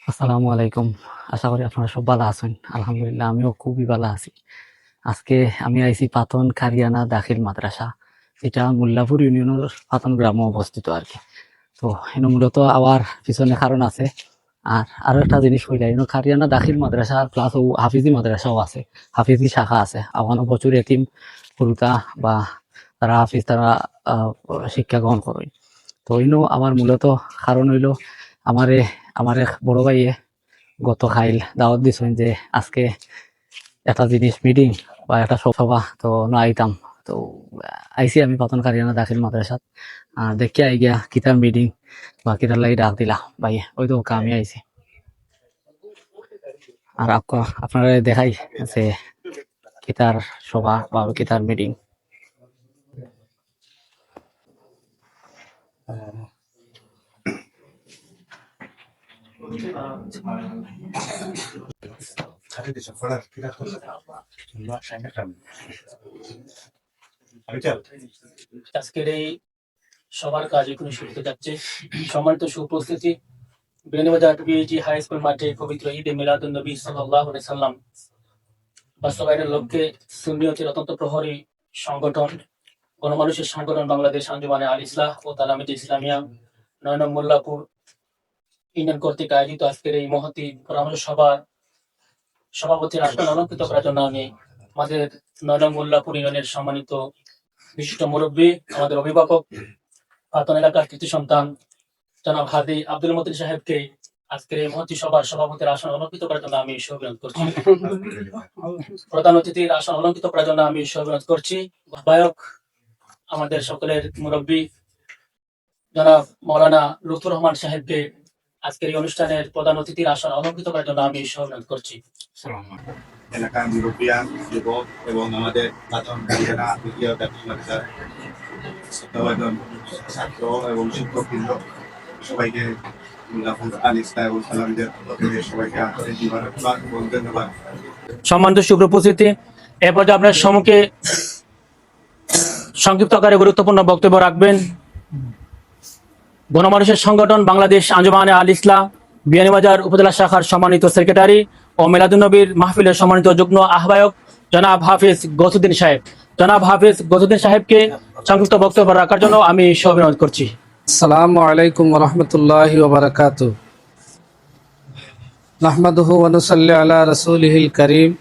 আসসালামু আলাইকুম। আশা করি আপনারা সব ভালো আছেন। আলহামদুলিল্লাহ আমিও খুবই ভালো আছি। আজকে আমি আইছি পাতন খারিয়ানা দাখিল মাদ্রাসা। এটা মোল্লাপুর ইউনিয়নের পাতন গ্রামে অবস্থিত আরকি। তো এনে মূলত আবার পিছনে কারণ আছে। আর আরো একটা জিনিস কইলা খারিয়ানা দাখিল মাদ্রাসা প্লাস ও হাফিজি মাদ্রাসাও আছে। হাফিজি শাখা আছে। আওয়ানো প্রচুর এতিম ফুরুতা বা তারা হাফিজ তারা আহ, শিক্ষা গ্রহণ করে। তো আমার মূলত কারণ হইল আমারে আমার এক বড় ভাইয়ে গত খাইল দাওয়াত দিছেন যে আজকে একটা জিনিস মিটিং বা একটা সভা তো না আইতাম। তো আইসি আমি পাতন কারিয়ানা দাখিল মাদ্রাসাত দেখি আই গিয়া কিতার মিটিং বা কিতার লাগি ডাক দিলা ভাই ওই তো আমি আইছি। আর আপনারা দেখাই যে কিতার সভা বা কিতার মিটিং। আজকের এই সবার কার্যক্রম শুরু হতে যাচ্ছে। সম্মানিত সুপস্থিতি, বেনিবাজার বিএজি হাই স্কুল মাঠে পবিত্র ঈদে মিলাদুন নবী সাল্লাল্লাহু আলাইহি সাল্লাম বাস্তবায়নের লক্ষ্যে সুন্নিয়তের অত্যন্ত প্রহরী সংগঠন গণমানুষের সংগঠন বাংলাদেশ আঞ্জুমানে আল ইসলাহ ও তালামিত ইসলামিয়া ৯ নং মোল্লাপুর ইউনিয়ন কর্তৃক আয়োজিত আজকের এই মহতী পরামর্শ সভার সভাপতির আসন অলঙ্কৃত করার জন্য আমি আমাদের ৯ নং মোল্লাপুর ইউনিয়নের সম্মানিত বিশিষ্ট মুরব্বী, আমাদের অভিভাবক, পাতন এলাকার কৃতি সন্তান জনাব হাদি আব্দুল মতিন সাহেবকে আজকের এই মহতী সভার সভাপতির আসন অলঙ্কৃত করার জন্য আমি শুভেচ্ছা করছি। প্রধান অতিথির আসন অলঙ্কৃত করার জন্য আমি শুভেচ্ছা করছি। আহ্বায়ক আমাদের সকলের মুরব্বী জনাব মৌলানা লুৎফুর রহমান সাহেবকে আজকের এই অনুষ্ঠানের প্রধান অতিথির আসন অলঙ্কৃত করার জন্য আমি শুভেচ্ছা করছি। এলাকার মুরব্বিয়ান, যুবক এবং আমাদের প্রাথমিক কারিগরা দ্বিতীয় দাখিল মাদ্রাসার শ্রদ্ধাভাজন ছাত্র এবং শিক্ষকবৃন্দ সবাইকে মোল্লাপুর আল ইসলাহ এবং সালামীদের পক্ষ থেকে সবাইকে আন্তরিক মোবারকবাদ এবং ধন্যবাদ। সম্মানিত সুপ্রপস্থিতি, এ পর্যায়ে আপনার সম্মুখে সংক্ষিপ্ত আকারে গুরুত্বপূর্ণ বক্তব্য রাখবেন গণমানুষের সংগঠন বাংলাদেশ আঞ্জুমানে আল ইসলাহ বিয়ানীবাজার উপজেলা শাখার সম্মানিত সেক্রেটারি ও মিলাদুন্নবীর মাহফিলের সম্মানিত যুগ্ম আহ্বায়ক জনাব হাফিজ গৌসুদ্দিন সাহেব। জনাব হাফিজ গৌসুদ্দিন সাহেবকে সংক্ষিপ্ত বক্তব্য রাখার জন্য আমি অনুরোধ করছি। আসসালামু আলাইকুম ওয়া রাহমাতুল্লাহি ওয়া বারাকাতুহু। নাহমাদুহু ওয়া নুসাল্লি আলা রাসূলিহিল কারীম।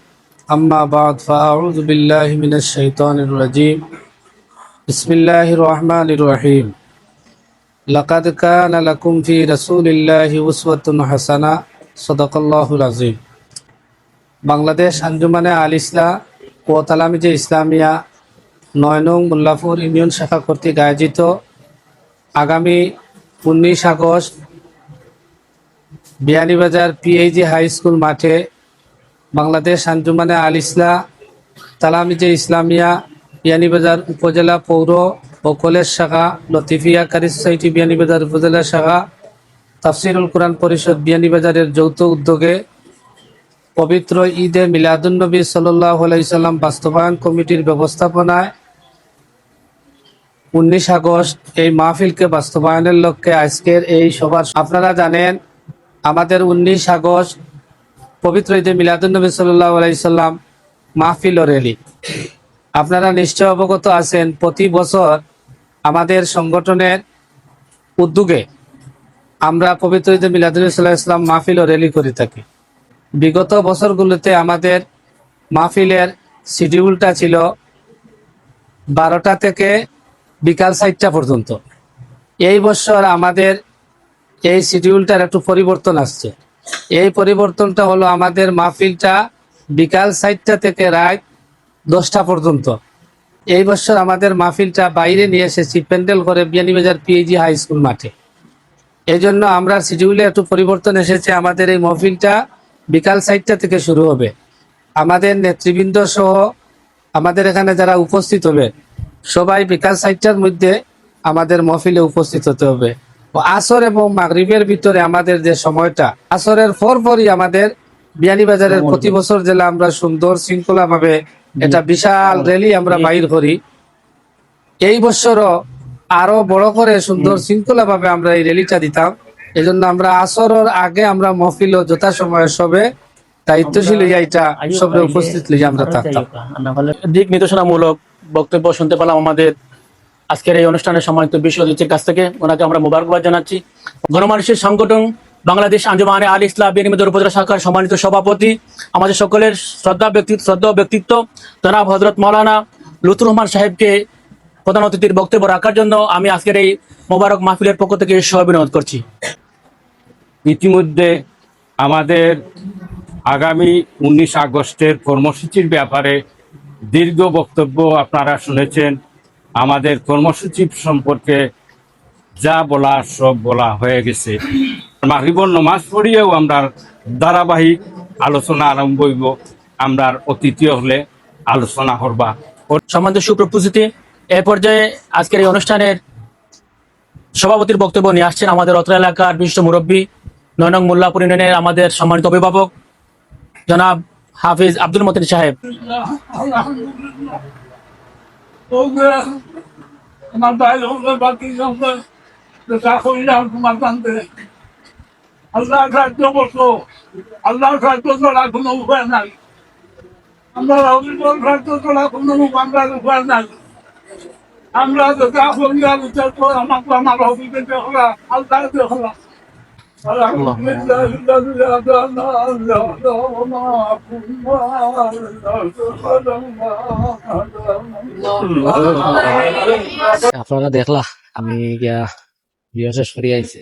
আম্মা বা'দ ফাআউযু বিল্লাহি মিনাশ শাইতানির রাজীম। বিসমিল্লাহির রহমানির রহিম। লাকাদ কানা লাকুম ফি রাসূলিল্লাহি উসওয়াতুন হাসানাহ। সাদাকাল্লাহুল আযীম। বাংলাদেশ আঞ্জুমানে আল ইসলাহ ও তালামিজে ইসলামিয়া ৯ নং মোল্লাপুর ইউনিয়ন শাখা কর্তৃক আয়োজিত আগামী ১৯ আগস্ট বিয়ানীবাজার পিএইচজি হাই স্কুল মাঠে বাংলাদেশ আঞ্জুমানে আল ইসলাহ তালামিজে ইসলামিয়া বিয়ানীবাজার উপজেলা পৌর ও কলেজ শাখা, লতিফিয়া কারি সোসাইটি বিয়ানীবাজার উপজেলা শাখা, তাফসিরুল কোরআন পরিষদ বিয়ানীবাজারের যৌথ উদ্যোগে পবিত্র ঈদে মিলাদুন্নবী সাল্লাল্লাহু আলাইহি সাল্লাম বাস্তবায়ন কমিটির ব্যবস্থাপনায় ১৯ আগস্ট এই মাহফিলকে বাস্তবায়নের লক্ষ্যে আজকের এই সভার আপনারা জানেন আমাদের ১৯ আগস্ট পবিত্র ঈদে মিলাদুন্নবী সাল্লাল্লাহু আলাইহি সাল্লাম মাহফিল ও র্যালি। আপনারা নিশ্চয় অবগত আছেন প্রতি বছর আমাদের সংগঠনের উদ্যোগে আমরা পবিত্র ঈদে মিলাদুন্নবী সাল্লাল্লাহু আলাইহি সাল্লাম মাহফিল ও র্যালি করে থাকি। বিগত বছরগুলোতে আমাদের মাহফিলের শিডিউলটা ছিল ১২টা থেকে বিকাল ৪টা পর্যন্ত। এই বছর আমাদের এই শিডিউলটার একটু পরিবর্তন আসছে। এই পরিবর্তনটা হলো আমাদের মাহফিলটা বিকাল ৪টা থেকে রাত ১০টা পর্যন্ত। এই বছর আমাদের মাহফিলটা বাইরে নিয়ে এসেছি প্যান্ডেল করে বিয়ানীবাজার পিএইচজি হাই স্কুল মাঠে। এই জন্য আমরা শিডিউলে একটু পরিবর্তন এসেছে। আমাদের এই মাহফিলটা বিকাল ৪টা থেকে শুরু হবে। আমাদের নেতৃবৃন্দ সহ আমাদের এখানে যারা উপস্থিত হবে সবাই বিকাল ৪টার মধ্যে আমাদের মাহফিলে উপস্থিত হতে হবে। আসর এবং মাগরিবের ভিতরে আমাদের যে সময়টা, আসরের পরপরই আমাদের বিয়ানীবাজারের প্রতি বছর জেলা আমরা সুন্দর শৃঙ্খলা ভাবে এটা বিশাল র্যালি আমরা বাইর করি। এই বছরও আরো বড় করে সুন্দর শৃঙ্খলা ভাবে আমরা এই র্যালিটা দিতাম। এই জন্য আমরা আসরের আগে আমরা মহফিল যথাসময়ে সবে দায়িত্বশীল হইয়া এটা সবে উপস্থিত লইয়া আমরা থাকতাম। দিক নির্দেশনামূলক বক্তব্য শুনতে পেলাম আমাদের আজকের এই অনুষ্ঠানের সম্মানিত বিশেষ অতিথির কাছ থেকে। ওনাকে আমরা মোবারকবাদ জানাচ্ছি। গণমানুষের সংগঠন বাংলাদেশ আঞ্জুমানে আল ইসলাম বিনিময় উপজেলা শাখার সম্মানিত সভাপতি, আমাদের সকলের শ্রদ্ধা ব্যক্তিত্ব জনাব হযরত মাওলানা লুৎফুর রহমান সাহেবকে প্রধান অতিথির বক্তব্য রাখার জন্য আমি আজকের এই মোবারক মাহফিলের পক্ষ থেকে সহাভিনন্দন করছি। ইতিমধ্যে আমাদের আগামী 19 আগস্টের কর্মসূচির ব্যাপারে দীর্ঘ বক্তব্য আপনারা শুনেছেন। আমাদের কর্মসূচি সম্পর্কে যা বলা সব বলা হয়ে গেছে। মাগরিবর নমাজ পড়িয়েও আমরা ধারাবাহিক আলোচনা আরম্ভ হইব। আমরা অতিথি হলে আলোচনা করবা। সম্মানিত সুপ্রপুজিতি, এ পর্যায়ে আজকের এই অনুষ্ঠানের সভাপতির বক্তব্য নিয়ে আসছেন আমাদের অত্র এলাকার বিশিষ্ট মুরব্বী 9 নং মোল্লাপুর ইউনিয়নের আমাদের সম্মানিত অভিভাবক জনাব হাফিজ আব্দুল মতিন সাহেব। আল্লাহ সাহায্য করতো, আল্লাহ সাহায্য ছাড়া কোনো উপায় নাই। আমরা অভিযোগ সাহায্য ছাড়া কোনো আমরা উপায় নাই। আমরা তো যা পরিবার উচ্চার করে আমাকে আমার অভিযোগ হলা আল্লাহ হলা আপনারা দেখলা আমি গিয়া বিয়া শেষ করে আইছি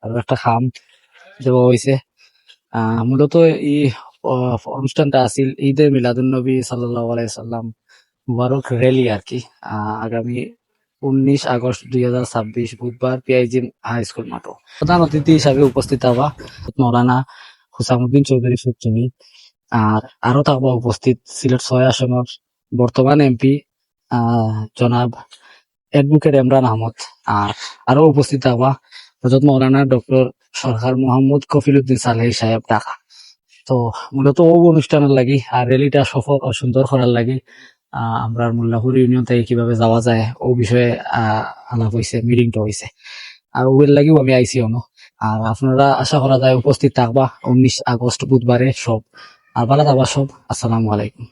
আর একটা খাম দেওয়া হয়েছে। মূলত এই অনুষ্ঠানটা আছিল ঈদে মিলাদুন নবী সাল্লাল্লাহু আলাইহি সাল্লাম মুবারক র্যালি আর কি। আগামী 19 আগস্ট 2026 বুধবার পিআইজি হাই স্কুল মাঠে প্রধান অতিথি হিসাবে উপস্থিত হওয়া মৌলানা হুসামুদ্দিন চৌধুরী সুচ্চমি, আর আরো থাকবা উপস্থিত সিলেট 6 আসনের বর্তমান এমপি জনাব অ্যাডভোকেট ইমরান আহমদ, আর আরো উপস্থিত হওয়া হযরত মৌলানা ডক্টর সরকার মোহাম্মদ কফিল উদ্দিন সালেহী সাহেব ঢাকা। তো মূলত ও অনুষ্ঠানের লাগি আর র্যালিটা সফল ও সুন্দর করার লাগি আমরা মোল্লাপুর ইউনিয়ন থেকে কিভাবে যাওয়া যায় ও বিষয়ে আলাপ হয়েছে, মিটিংটা হয়েছে। আর ওর লাগিও আমি আইসি অন। আর আপনারা আশা করা যায় উপস্থিত থাকবা 19 আগস্ট বুধবারে সব। আর ভালো থাকবা সব। আসসালামু আলাইকুম।